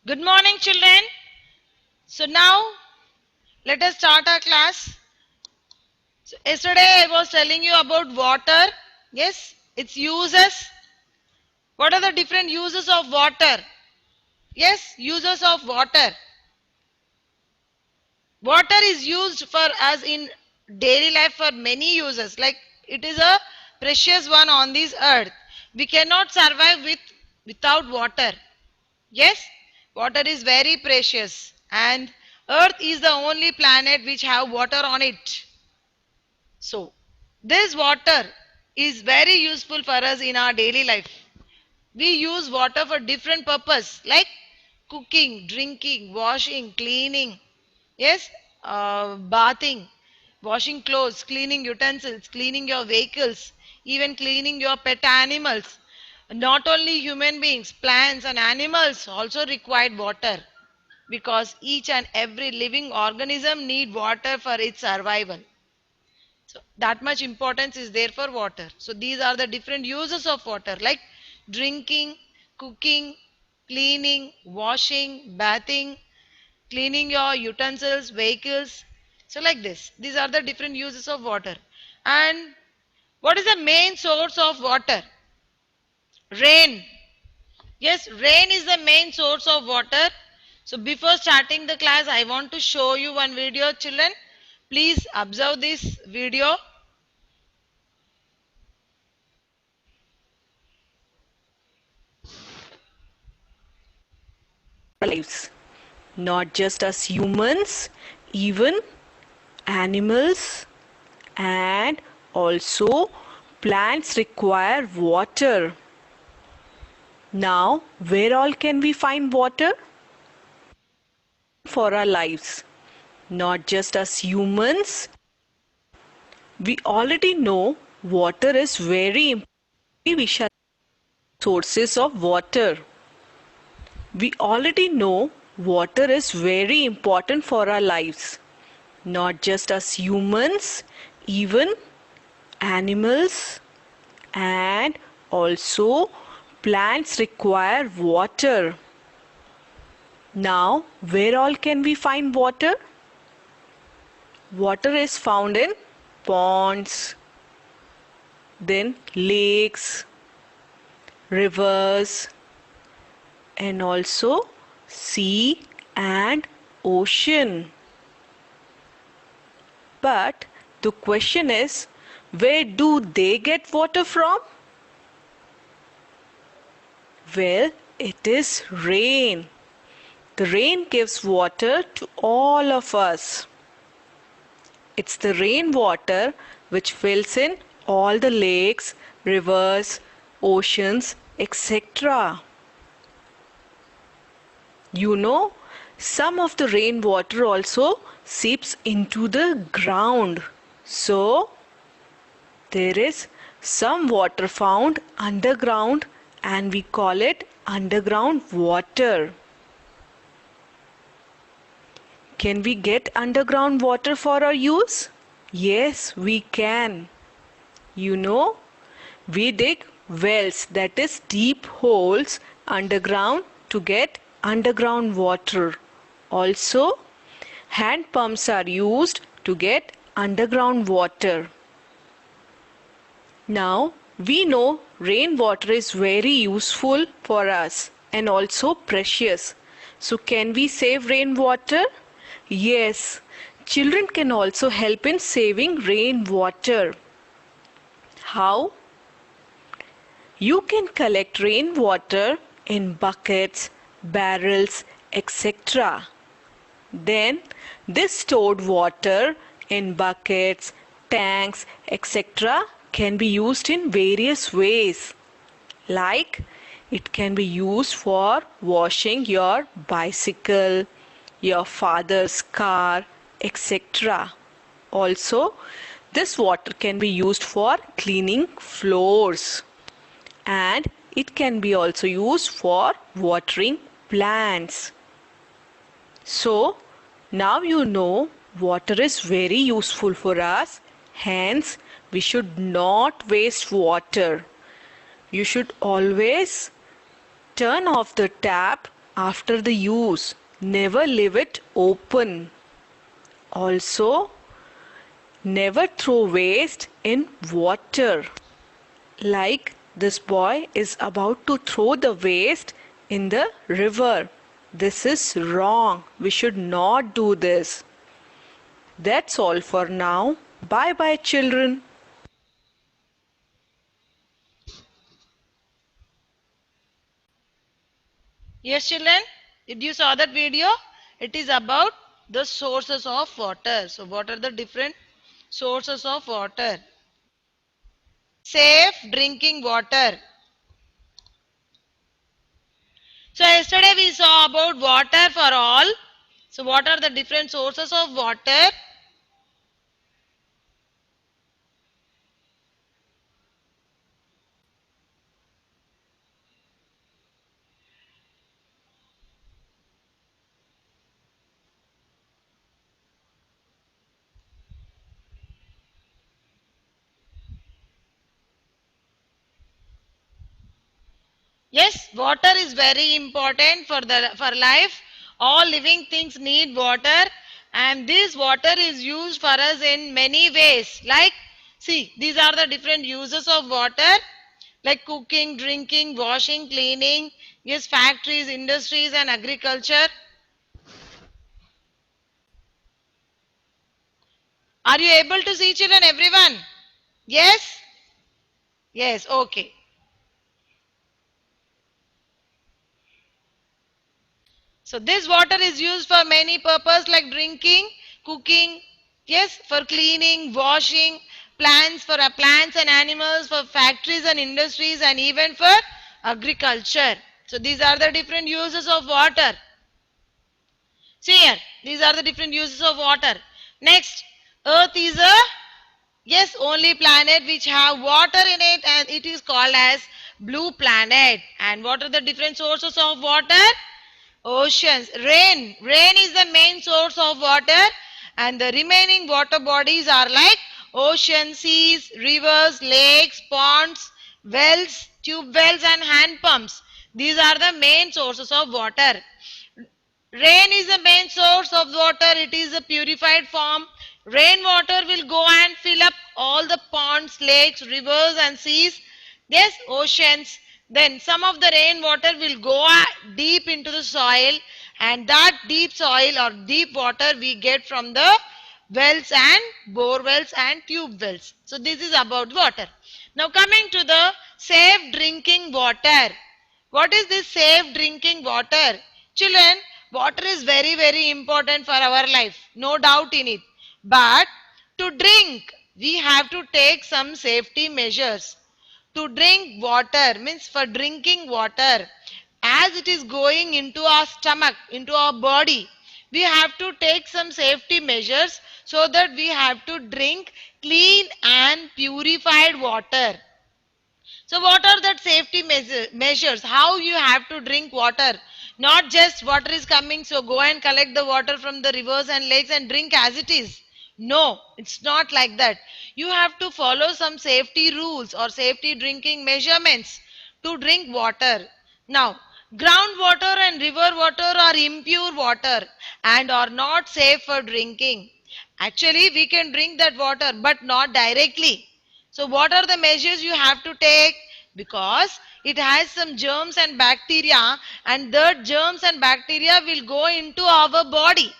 Good morning, children. So now let us start our class. So yesterday I was telling you about water. Yes, its uses. What are the different uses of water? Yes, uses of water. Water is used for as in daily life for many uses. Like it is a precious one on this earth. We cannot survive without water. Yes, water is very precious and earth is the only planet which have water on it. So this water is very useful for us in our daily life. We use water for different purpose like cooking, drinking, washing, cleaning. Yes, bathing, washing clothes, cleaning utensils, cleaning your vehicles, even cleaning your pet animals. Not only human beings, plants and animals also require water because each and every living organism need water for its survival. So that much importance is there for water. So these are the different uses of water like drinking, cooking, cleaning, washing, bathing, cleaning your utensils, vehicles. So like this. These are the different uses of water. And what is the main source of water? Rain. Yes, rain is the main source of water. So before starting the class, I want to show you one video, children. Please observe this video. Lives, not just us humans, even animals and also plants require water. Now, where all can we find water? For our lives, not just us humans. We already know water is very important. We shall sources of water. We already know water is very important for our lives. Not just us humans, even animals and also plants require water. Now, where all can we find water? Water is found in ponds, then lakes, rivers, and also sea and ocean. But the question is, where do they get water from? Well, it is rain. The rain gives water to all of us. It's the rainwater which fills in all the lakes, rivers, oceans, etc. You know, some of the rainwater also seeps into the ground. So, there is some water found underground and we call it underground water. Can we get underground water for our use? Yes, we can. You know, we dig wells, that is deep holes underground to get underground water. Also, hand pumps are used to get underground water. Now, we know rainwater is very useful for us and also precious. So, can we save rainwater? Yes, children can also help in saving rainwater. How? You can collect rainwater in buckets, barrels, etc. Then, this stored water in buckets, tanks, etc. can be used in various ways. Like, it can be used for washing your bicycle, your father's car, etc. Also, this water can be used for cleaning floors and it can be also used for watering plants. So, now you know water is very useful for us. Hence, We should not waste water. You should always turn off the tap after the use. Never leave it open. Also, never throw waste in water. Like this boy is about to throw the waste in the river. This is wrong. We should not do this. That's all for now. Bye bye, children. Yes, children, did you saw that video? It is about the sources of water. So what are the different sources of water? Safe drinking water. So yesterday we saw about water for all. So what are the different sources of water? Yes, water is very important for life. All living things need water, and this water is used for us in many ways. Like, see, these are the different uses of water, like cooking, drinking, washing, cleaning. Yes, factories, industries, and agriculture. Are you able to see, children? Everyone? Yes. Yes. Okay. So this water is used for many purposes like drinking, cooking, yes, for cleaning, washing, plants for plants and animals, for factories and industries, and even for agriculture. So these are the different uses of water. See here, these are the different uses of water. Next, Earth is a yes only planet which have water in it, and it is called as blue planet. And what are the different sources of water? Oceans. Rain is the main source of water, and the remaining water bodies are like ocean, seas, rivers, lakes, ponds, wells, tube wells, and hand pumps. These are the main sources of water. Rain is the main source of water. It is a purified form. Rainwater will go and fill up all the ponds, lakes, rivers, and seas. Yes, oceans. Then some of the rainwater will go deep into the soil, and that deep soil or deep water we get from the wells and bore wells and tube wells. So this is about water. Now coming to the safe drinking water. What is this safe drinking water? Children, water is very, very important for our life. No doubt in it. But to drink, we have to take some safety measures. To drink water means for drinking water, as it is going into our stomach, into our body, we have to take some safety measures so that we have to drink clean and purified water. So what are that safety measures? How you have to drink water? Not just water is coming, so go and collect the water from the rivers and lakes and drink as it is. No, it's not like that. You have to follow some safety rules or safety drinking measurements to drink water. Now, groundwater and river water are impure water and are not safe for drinking. Actually, we can drink that water, but not directly. So what are the measures you have to take? Because it has some germs and bacteria, and the germs and bacteria will go into our body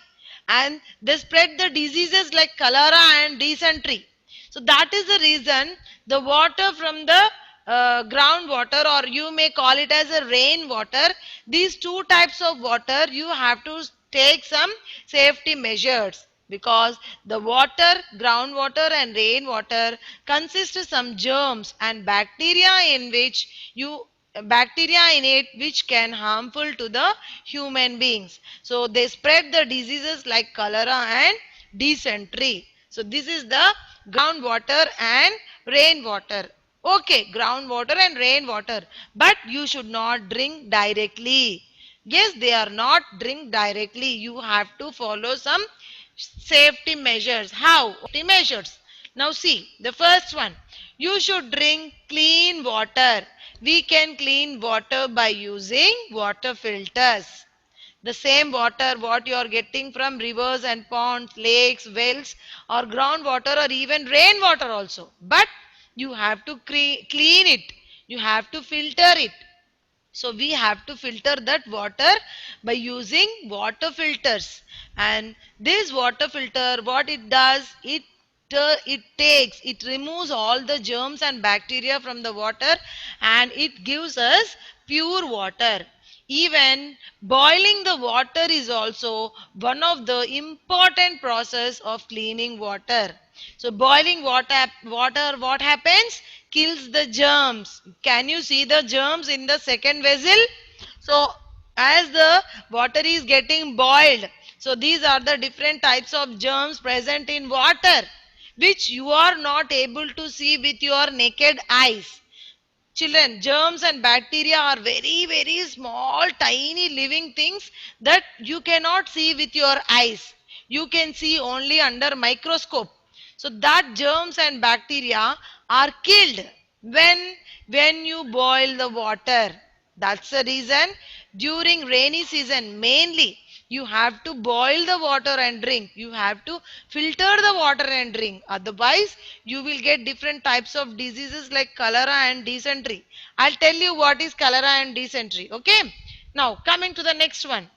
and they spread the diseases like cholera and dysentery. So that is the reason the water from the groundwater, or you may call it as a rain water, these two types of water you have to take some safety measures, because the water, groundwater and rainwater consist of some germs and bacteria in which you bacteria in it which can harmful to the human beings. So they spread the diseases like cholera and dysentery. So this is the groundwater and rainwater. Okay, groundwater and rainwater, but you should not drink directly. Yes, they are not drink directly. You have to follow some safety measures. How? Safety measures. Now see, the first one, you should drink clean water. We can clean water by using water filters. The same water what you are getting from rivers and ponds, lakes, wells or groundwater or even rainwater also. But you have to clean it. You have to filter it. So we have to filter that water by using water filters. And this water filter, what it does, it removes all the germs and bacteria from the water, and it gives us pure water. Even boiling the water is also one of the important process of cleaning water. So boiling water, what happens? Kills the germs. Can you see the germs in the second vessel? So as the water is getting boiled, so these are the different types of germs present in water, which you are not able to see with your naked eyes. Children, germs and bacteria are very, very small, tiny living things that you cannot see with your eyes. You can see only under microscope. So that germs and bacteria are killed when when you boil the water. That's the reason during rainy season mainly you have to boil the water and drink. You have to filter the water and drink. Otherwise, you will get different types of diseases like cholera and dysentery. I'll tell you what is cholera and dysentery. Okay. Now, coming to the next one.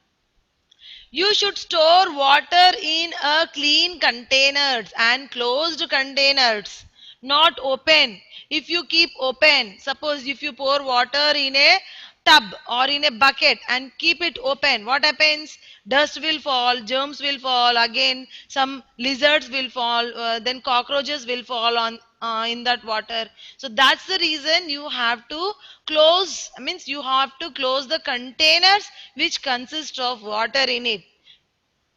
You should store water in a clean containers and closed containers, not open. If you keep open, suppose if you pour water in a tub or in a bucket and keep it open, what happens? Dust will fall, germs will fall, again some lizards will fall, then cockroaches will fall on in that water. So that's the reason you have to close, means you have to close the containers which consist of water in it.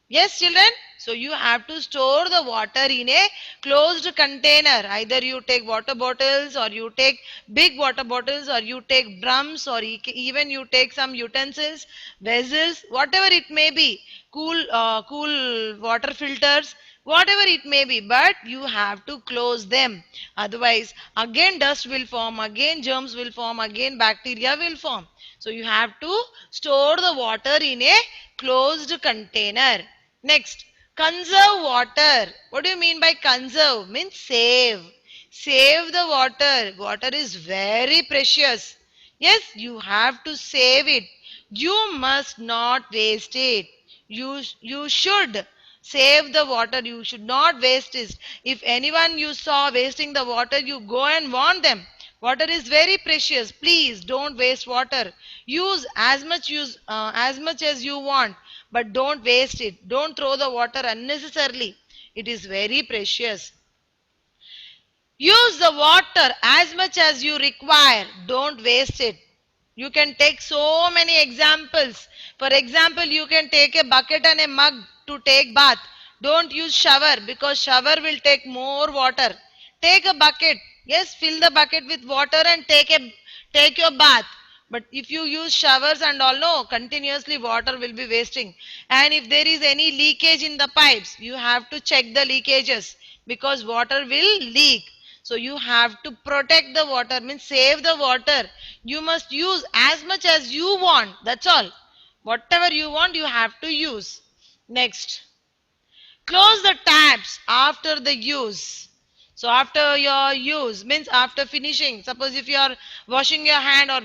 Yes, children. So you have to store the water in a closed container. Either you take water bottles or you take big water bottles or you take drums or even you take some utensils, vessels, whatever it may be, cool water filters, whatever it may be. But you have to close them. Otherwise, again dust will form, again germs will form, again bacteria will form. So you have to store the water in a closed container. Next, conserve water. What do you mean by conserve? Means save. Save the water. Water is very precious. Yes, you have to save it. You must not waste it. You should save the water. You should not waste it. If anyone you saw wasting the water, you go and warn them. Water is very precious. Please don't waste water. Use as much as you want, but don't waste it. Don't throw the water unnecessarily. It is very precious. Use the water as much as you require. Don't waste it. You can take so many examples. For example, you can take a bucket and a mug to take bath. Don't use shower because shower will take more water. Take a bucket. Yes, fill the bucket with water and take your bath. But if you use showers and all, no, continuously water will be wasting. And if there is any leakage in the pipes, you have to check the leakages because water will leak. So you have to protect the water, means save the water. You must use as much as you want. That's all. Whatever you want, you have to use. Next. Close the taps after the use. So after your use means after finishing. Suppose if you are washing your hand or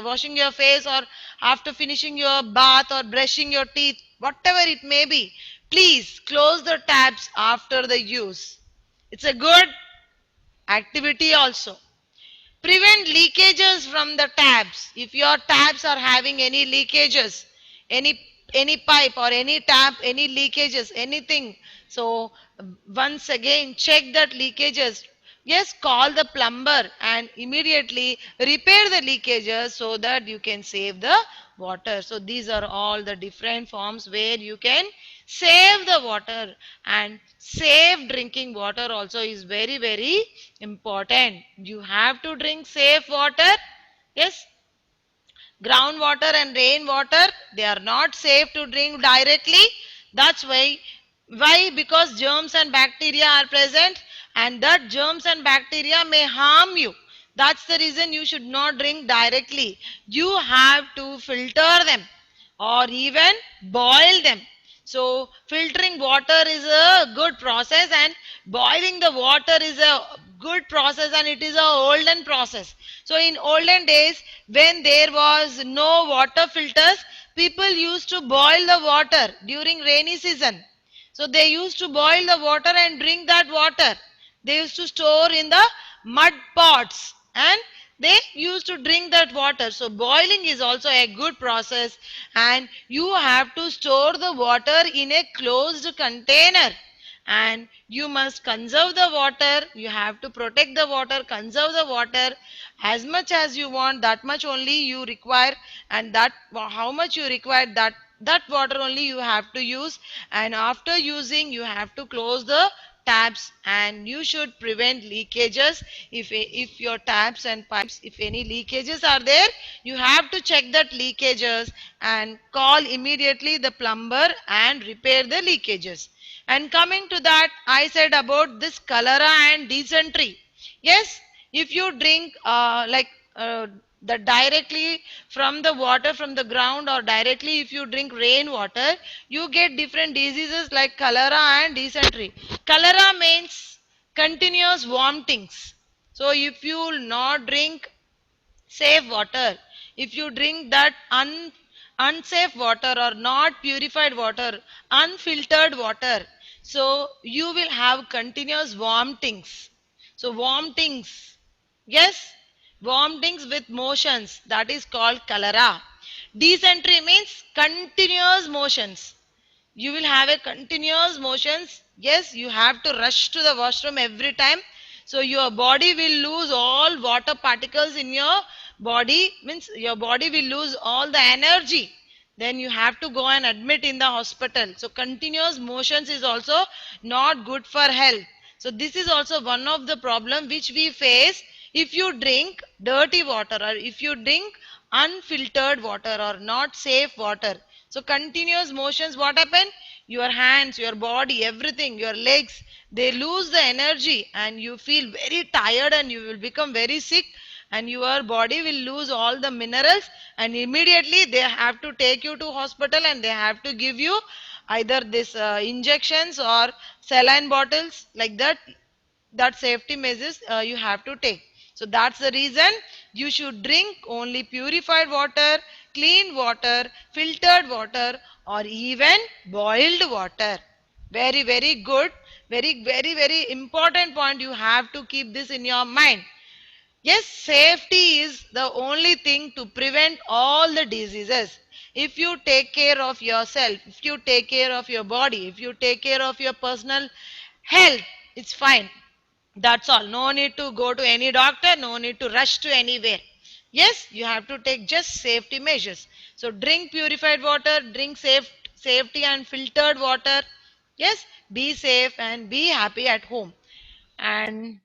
washing your face or after finishing your bath or brushing your teeth, whatever it may be, please close the taps after the use. It's a good activity also. Prevent leakages from the taps. If your taps are having any leakages, any any pipe or any tap, any leakages, anything. So once again check that leakages. Yes, call the plumber and immediately repair the leakages so that you can save the water. So these are all the different forms where you can save the water, and safe drinking water also is very, very important. You have to drink safe water. Yes, groundwater and rainwater, they are not safe to drink directly. That's why because germs and bacteria are present, and that germs and bacteria may harm you. That's the reason you should not drink directly. You have to filter them or even boil them. So filtering water is a good process, and boiling the water is a good process, and it is a olden process. So in olden days, when there was no water filters, people used to boil the water during rainy season. So they used to boil the water and drink that water. They used to store in the mud pots and they used to drink that water. So boiling is also a good process, and you have to store the water in a closed container, and you must conserve the water. You have to protect the water, conserve the water as much as you want, that much only you require, and that how much you require, that water only you have to use. And after using, you have to close the taps, and you should prevent leakages. If your taps and pipes, if any leakages are there, you have to check that leakages and call immediately the plumber and repair the leakages. And coming to that, I said about this cholera and dysentery. Yes, if you drink the directly from the water from the ground, or directly if you drink rainwater, you get different diseases like cholera and dysentery. Cholera means continuous vomitings. So if you will not drink safe water, if you drink that unsafe water or not purified water, unfiltered water, so you will have continuous vomitings. So vomitings, yes, vomitings with motions, that is called cholera. Dysentery means continuous motions. You will have a continuous motions. Yes, you have to rush to the washroom every time. So your body will lose all water particles in your body, means your body will lose all the energy. Then you have to go and admit in the hospital. So continuous motions is also not good for health. So this is also one of the problem which we face if you drink dirty water, or if you drink unfiltered water or not safe water. So continuous motions, what happen? Your hands, your body, everything, your legs, they lose the energy, and you feel very tired, and you will become very sick, and your body will lose all the minerals, and immediately they have to take you to hospital, and they have to give you either this injections or saline bottles, like that. That safety measures you have to take. So that's the reason you should drink only purified water, clean water, filtered water, or even boiled water. Very, very good. Very, very, very important point. You have to keep this in your mind. Yes, safety is the only thing to prevent all the diseases. If you take care of yourself, if you take care of your body, if you take care of your personal health, it's fine. That's all. No need to go to any doctor, no need to rush to anywhere. Yes, you have to take just safety measures. So drink purified water, drink safety and filtered water. Yes, be safe and be happy at home. And